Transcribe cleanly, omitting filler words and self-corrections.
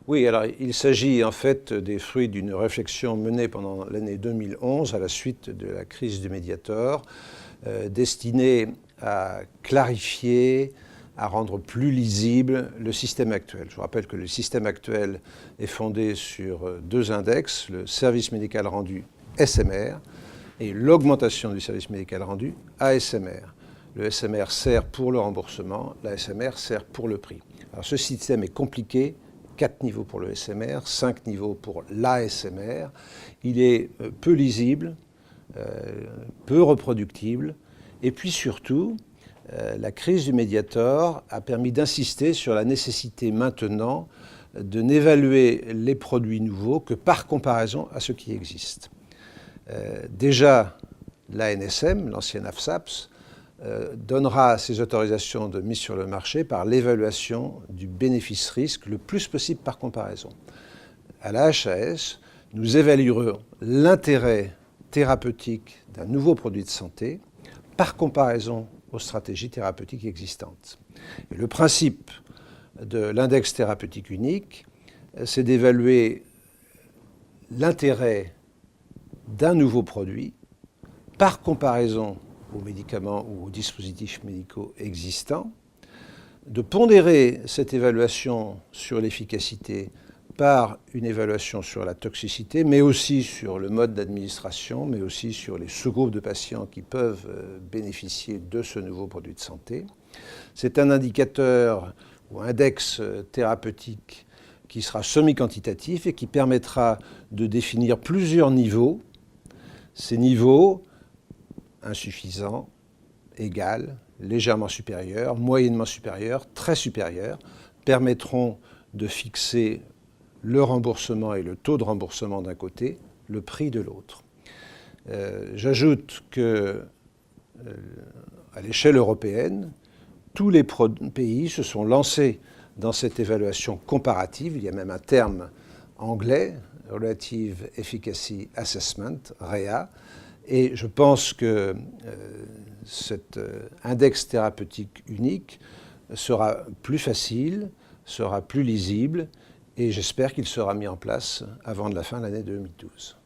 Oui, alors il s'agit en fait des fruits d'une réflexion menée pendant l'année 2011 à la suite de la crise du Mediator, destinée à clarifier, à rendre plus lisible le système actuel. Je vous rappelle que le système actuel est fondé sur deux index, le service médical rendu SMR et l'augmentation du service médical rendu ASMR. Le SMR sert pour le remboursement, l'ASMR sert pour le prix. Alors ce système est compliqué, 4 niveaux pour le SMR, 5 niveaux pour l'ASMR. Il est peu lisible, peu reproductible, et puis surtout, la crise du Mediator a permis d'insister sur la nécessité maintenant de n'évaluer les produits nouveaux que par comparaison à ceux qui existent. Déjà, l'ANSM, l'ancienne AFSAPS, donnera ses autorisations de mise sur le marché par l'évaluation du bénéfice-risque le plus possible par comparaison. À la HAS, nous évaluerons l'intérêt thérapeutique d'un nouveau produit de santé par comparaison aux stratégies thérapeutiques existantes. Et le principe de l'index thérapeutique unique, c'est d'évaluer l'intérêt d'un nouveau produit par comparaison aux médicaments ou aux dispositifs médicaux existants, de pondérer cette évaluation sur l'efficacité par une évaluation sur la toxicité, mais aussi sur le mode d'administration, mais aussi sur les sous-groupes de patients qui peuvent bénéficier de ce nouveau produit de santé. C'est un indicateur ou index thérapeutique qui sera semi-quantitatif et qui permettra de définir plusieurs niveaux. Ces niveaux, insuffisant, égal, légèrement supérieur, moyennement supérieur, très supérieur, permettront de fixer le remboursement et le taux de remboursement d'un côté, le prix de l'autre. J'ajoute que, à l'échelle européenne, tous les pays se sont lancés dans cette évaluation comparative. Il y a même un terme anglais, Relative Efficacy Assessment, REA, et je pense que cet index thérapeutique unique sera plus facile, sera plus lisible, et j'espère qu'il sera mis en place avant la fin de l'année 2012.